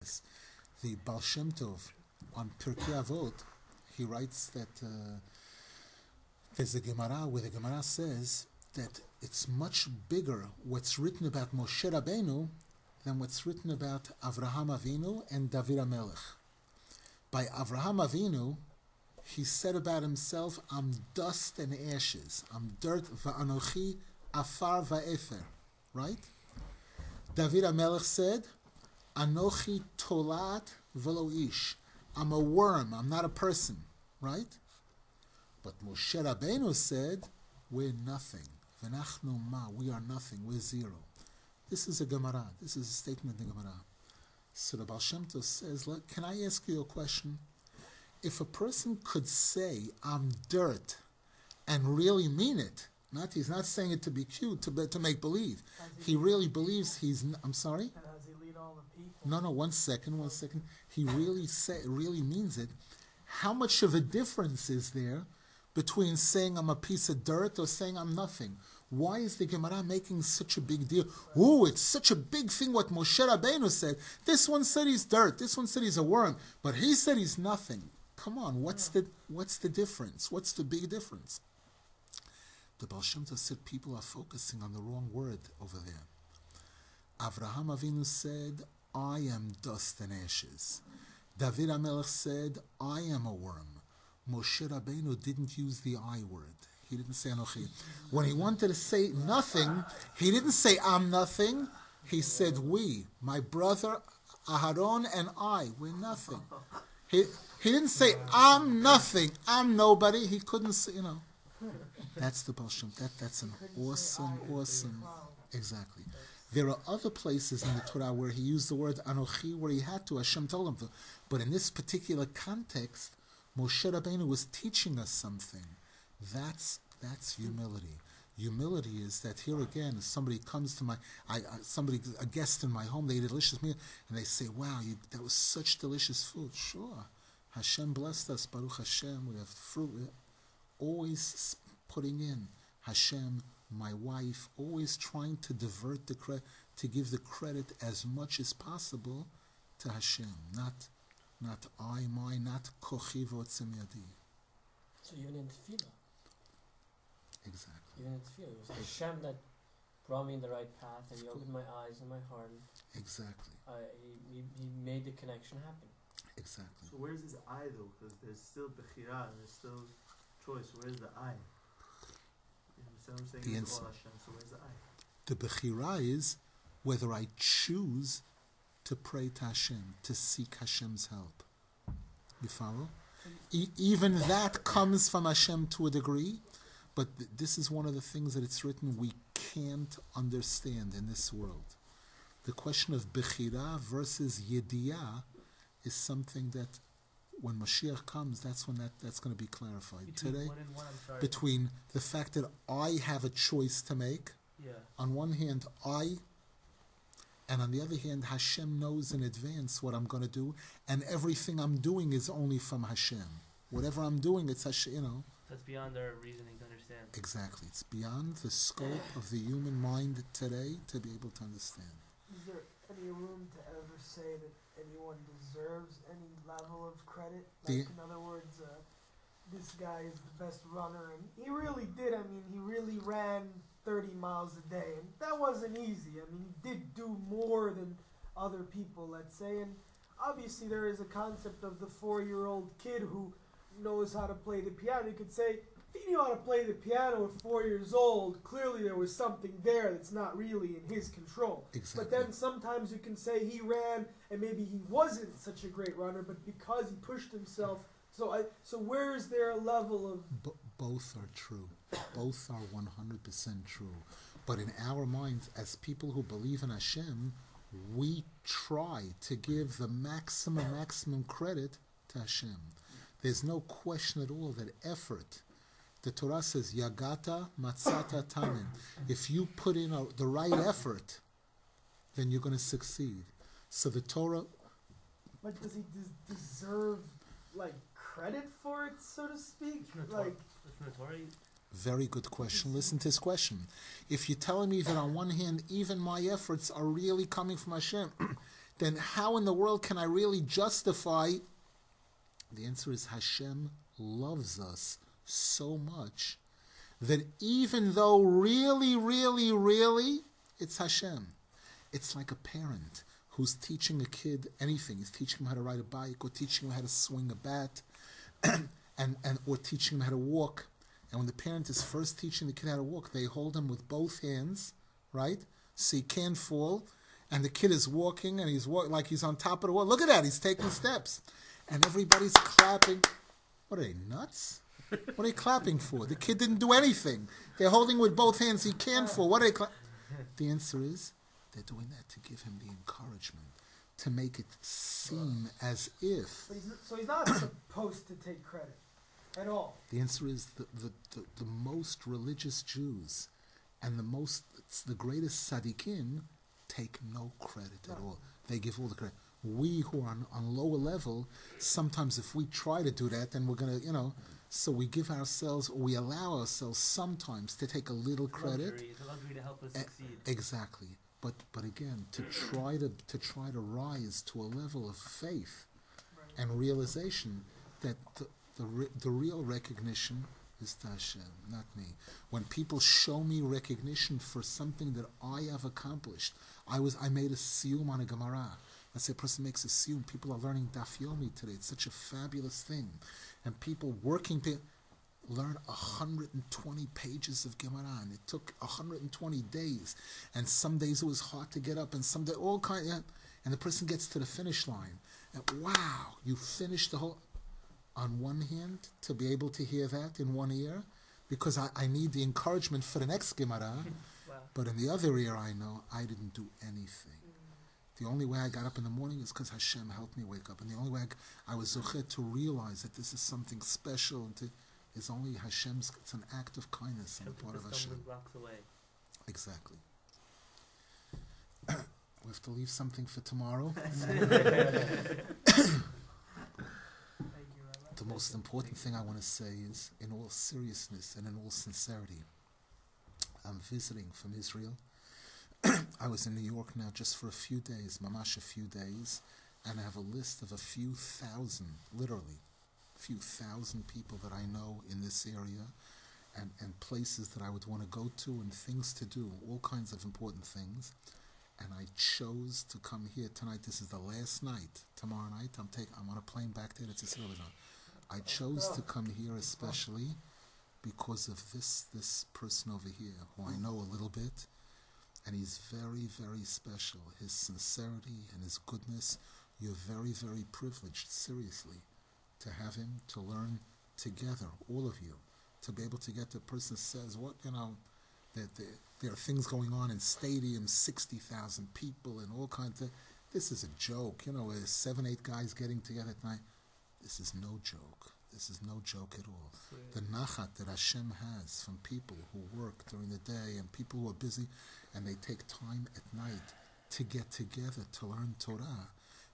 this. The Baal Shem Tov on Pirkei Avot, he writes that there's a Gemara where the Gemara says that it's much bigger what's written about Moshe Rabbeinu than what's written about Avraham Avinu and David HaMelech. By Avraham Avinu, he said about himself, I'm dust and ashes. I'm dirt, va'anochi afar va'efer. Right? David HaMelech said, Anochi tolat velo ish. I'm a worm, I'm not a person. Right? But Moshe Rabbeinu said, we're nothing. V'nachnu ma, we are nothing, we're zero. This is a Gemara. This is a statement in the Gemara. So the Baal Shem Tov says, look, can I ask you a question? If a person could say, I'm dirt, and really mean it, he's not saying it to be cute, to make believe. He really believes I'm sorry? And does he lead all the people? No, one second. He really means it. How much of a difference is there between saying I'm a piece of dirt or saying I'm nothing? Why is the Gemara making such a big deal? Oh, it's such a big thing what Moshe Rabbeinu said. This one said he's dirt. This one said he's a worm. But he said he's nothing. Come on, what's the difference? What's the big difference? The Baal Shem Tov said people are focusing on the wrong word over there. Avraham Avinu said, I am dust and ashes. David HaMelech said, I am a worm. Moshe Rabbeinu didn't use the I word. He didn't say Anochi. When he wanted to say nothing, he didn't say I'm nothing. He said we, my brother Aharon and I, we're nothing. He didn't say I'm nothing, I'm nobody. He couldn't say, That's the Baal Shem. That's an awesome. Exactly. There are other places in the Torah where he used the word Anochi, where he had to. Hashem told him to. But in this particular context, Moshe Rabbeinu was teaching us something. That's humility. Humility is that here again, somebody comes to a guest in my home, they eat a delicious meal, and they say, wow, that was such delicious food. Sure. Hashem blessed us, Baruch Hashem, we have fruit. We're always putting in Hashem, my wife, always trying to divert the credit, to give the credit as much as possible to Hashem, not I, mine, not kochi v'otzem yadi. So even in tefillah. Exactly. Even in tefillah, it was Hashem that brought me in the right path, and he opened my eyes and my heart. Exactly. He made the connection happen. Exactly. So where's his I though? Because there's still bechira and there's still choice. Where's the I? You understand what I'm saying? The It's all Hashem. So where's the I? The bechira is whether I choose to pray to Hashem, to seek Hashem's help. You follow? Even that comes from Hashem to a degree, but this is one of the things that it's written we can't understand in this world. The question of bechira versus yediyah is something that when Mashiach comes, that's when that's going to be clarified. Today, between the fact that I have a choice to make, on one hand, and on the other hand, Hashem knows in advance what I'm going to do, and everything I'm doing is only from Hashem. Whatever I'm doing, it's Hashem, That's beyond our reasoning to understand. Exactly. It's beyond the scope of the human mind today to be able to understand. Is there any room to ever say that anyone deserves any level of credit? Like, in other words, this guy is the best runner, and he really did. He really ran 30 miles a day, and that wasn't easy. He did do more than other people, let's say, and obviously there is a concept of the 4-year-old kid who knows how to play the piano. You could say, if he knew how to play the piano at 4 years old, clearly there was something there that's not really in his control. Exactly. But then sometimes you can say he ran, and maybe he wasn't such a great runner, but because he pushed himself. So where is there a level of... Both are true. Both are 100% true. But in our minds, as people who believe in Hashem, we try to give the maximum credit to Hashem. There's no question at all that effort. The Torah says, Yagata matzata tamen. If you put in the right effort, then you're going to succeed. So the Torah... But does he deserve, credit for it, so to speak? Very good question. Listen to this question. If you're telling me that on one hand, even my efforts are really coming from Hashem, then how in the world can I really justify? The answer is Hashem loves us so much that even though really, really, really, it's Hashem. It's like a parent who's teaching a kid anything. He's teaching him how to ride a bike, or teaching him how to swing a bat, or teaching him how to walk. And when the parent is first teaching the kid how to walk, they hold him with both hands, right? So he can't fall. And the kid is walking, and he's like he's on top of the wall. Look at that, he's taking steps. And everybody's clapping. What are they, nuts? What are they clapping for? The kid didn't do anything. They're holding with both hands, he can't fall. What are they clapping? The answer is, they're doing that to give him the encouragement, to make it seem as if... So he's not supposed to take credit at all. The answer is the most religious Jews and the greatest tzaddikim take no credit at all. They give all the credit. We who are on lower level, sometimes if we try to do that, then we're going to, so we give ourselves, or we allow ourselves sometimes to take a little credit. It's a luxury to help us succeed. Exactly. But again, to try to rise to a level of faith and realization that the real recognition is to Hashem, not me. When people show me recognition for something that I have accomplished, I made a siyum on a Gemara. Let's say a person makes a siyum. People are learning Daf Yomi today. It's such a fabulous thing, and people learn 120 pages of Gemara, and it took 120 days, and some days it was hard to get up, and some days and the person gets to the finish line, and wow, you finished the whole. On one hand, to be able to hear that in one ear, because I need the encouragement for the next Gemara, Wow. but in the other ear I know I didn't do anything. The only way I got up in the morning is because Hashem helped me wake up, and the only way I was zochet to realize that this is something special, and is only Hashem's. It's an act of kindness on the part of Hashem. Blocks away. Exactly. We have to leave something for tomorrow. The most important thing I want to say is, in all seriousness and in all sincerity, I'm visiting from Israel. I was in New York now just for a few days, mamash a few days, and I have a list of a few thousand, literally, a few thousand people that I know in this area, and places that I would want to go to, and things to do, all kinds of important things. And I chose to come here tonight. This is the last night. Tomorrow night, I'm on a plane back there. It's Israel now. I chose to come here especially because of this person over here, who I know a little bit, and he's very, very special. His sincerity and his goodness, you're very, very privileged, seriously, to have him, to learn together, all of you, to be able to get the person says, that there are things going on in stadiums, 60,000 people and all kinds of, this is a joke, 7-8 guys getting together at night. This is no joke. This is no joke at all. Right. The nachat that Hashem has from people who work during the day and people who are busy, and they take time at night to get together to learn Torah.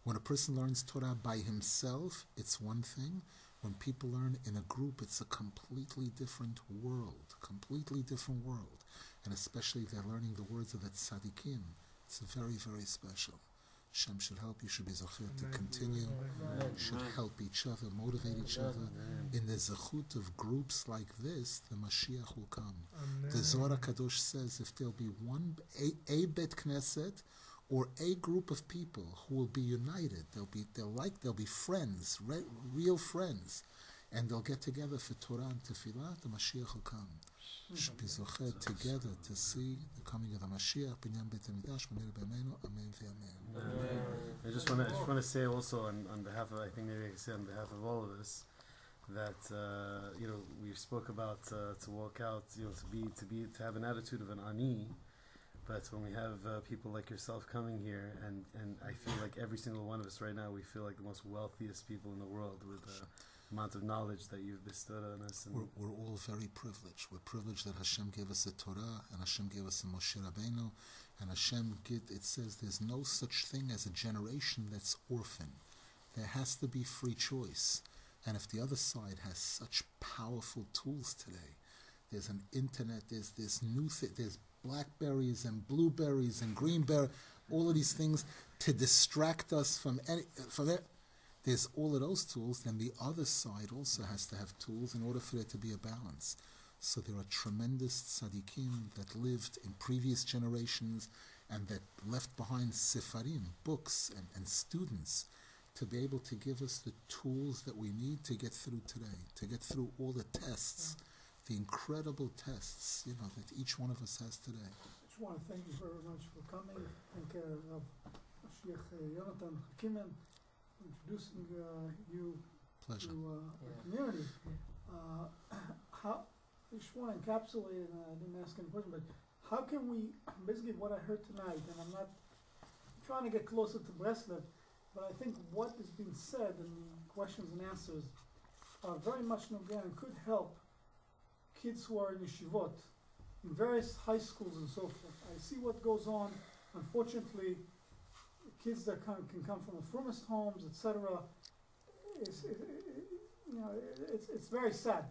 When a person learns Torah by himself, it's one thing. When people learn in a group, it's a completely different world. Completely different world. And especially if they're learning the words of the tzaddikim, it's very, very special. Hashem should help you, should be zachut to continue, should help each other, motivate each other. In the zachut of groups like this, the Mashiach will come. The Zohar Kadosh says if there'll be a Bet Knesset, or a group of people who will be united, they'll be friends, real friends, and they'll get together for Torah and Tefillah, the Mashiach will come. Should be zochet together to see the coming of the Mashiach. Binyan Beit Hamikdash, B'nei B'meinu, Amen v'Amen. I just want to say also on behalf of, I think maybe I can say on behalf of all of us, that we spoke about to walk out, to have an attitude of an ani. But when we have people like yourself coming here, and I feel like every single one of us right now, we feel like the most wealthiest people in the world with the amount of knowledge that you've bestowed on us. And we're all very privileged. We're privileged that Hashem gave us a Torah, and Hashem gave us a Moshe Rabbeinu, and it says there's no such thing as a generation that's orphan. There has to be free choice. And if the other side has such powerful tools today, there's an internet, there's this new thing, there's blackberries and blueberries and greenberries. all of these things to distract us from it. There's all of those tools. Then the other side also has to have tools in order for there to be a balance. So there are tremendous tzaddikim that lived in previous generations and that left behind sifarim, books, and students to be able to give us the tools that we need to get through today, to get through all the tests, the incredible tests, that each one of us has today. I just want to thank you very much for coming. Thank Sheikh Yonatan Hakimen for introducing you Pleasure. to the community. I just want to encapsulate, and I didn't ask any question, but how can we, basically what I heard tonight, and I'm not trying to get closer to Breslov, but I think what is being said and the questions and answers are very much nogea and could help kids who are in yeshivot, in various high schools and so forth. I see what goes on. Unfortunately, kids that can come from affirmist homes, etc. It's very sad.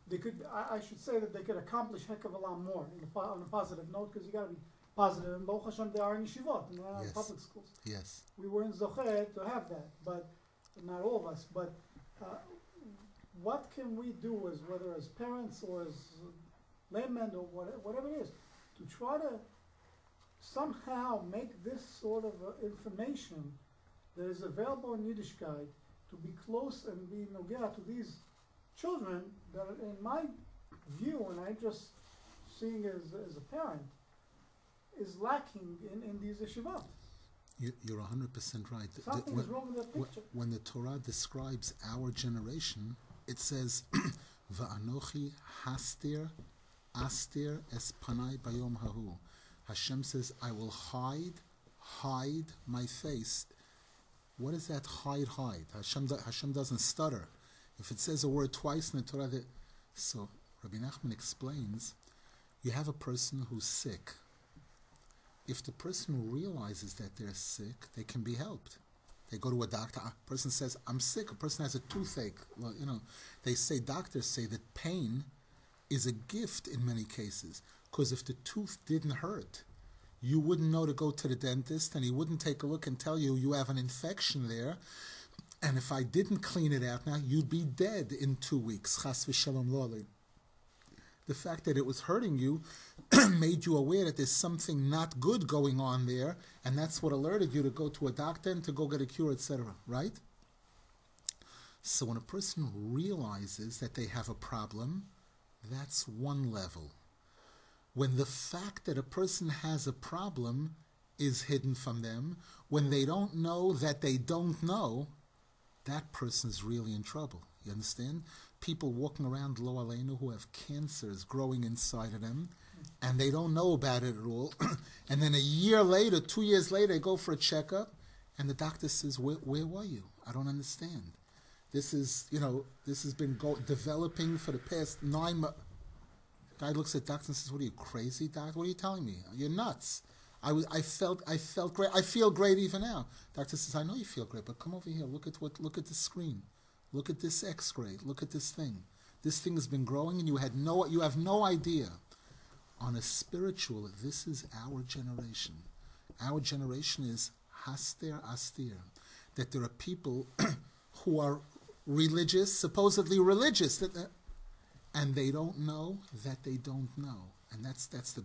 They could, I should say that they could accomplish heck of a lot more on a positive note, because you got to be positive. And Baruch Hashem, they are in yeshivot and they're not in public schools. Yes. We were in Zocher to have that, but not all of us. But what can we do, whether as parents or as laymen or whatever it is, to try to somehow make this sort of information that is available in Yiddishkeit to be close and be nogea to these children that, in my view, and I just seeing as a parent, is lacking in these yeshivot. You're 100% right. Something is wrong with that picture. When the Torah describes our generation, it says, "Va'anochi hastir astir es panai bayom hahu." Hashem says, "I will hide my face." What is that hide? Hashem doesn't stutter. If it says a word twice in the Torah, so Rabbi Nachman explains, you have a person who's sick. If the person realizes that they're sick, they can be helped. They go to a doctor. A person says, "I'm sick." A person has a toothache. Well, doctors say that pain is a gift in many cases, because if the tooth didn't hurt, you wouldn't know to go to the dentist, and he wouldn't take a look and tell you have an infection there. And if I didn't clean it out now, you'd be dead in 2 weeks. Chas v'shalom lo. The fact that it was hurting you made you aware that there's something not good going on there, and that's what alerted you to go to a doctor and to go get a cure, etc. Right? So when a person realizes that they have a problem, that's one level. When the fact that a person has a problem is hidden from them, when they don't know that they don't know, that person's really in trouble. You understand? People walking around lo aleinu who have cancers growing inside of them, and they don't know about it at all. And then a year later, 2 years later, they go for a checkup, and the doctor says, where were you? I don't understand. This has been developing for the past 9 months. Guy looks at doctor and says, "What are you, crazy, doctor? What are you telling me? You're nuts." I felt great. I feel great even now. Doctor says, "I know you feel great, but come over here. Look at the screen. Look at this X-ray. Look at this thing. This thing has been growing, and you have no idea." On a spiritual, this is our generation. Our generation is haster astir. That there are people who are religious, supposedly religious, and they don't know that they don't know. And that's the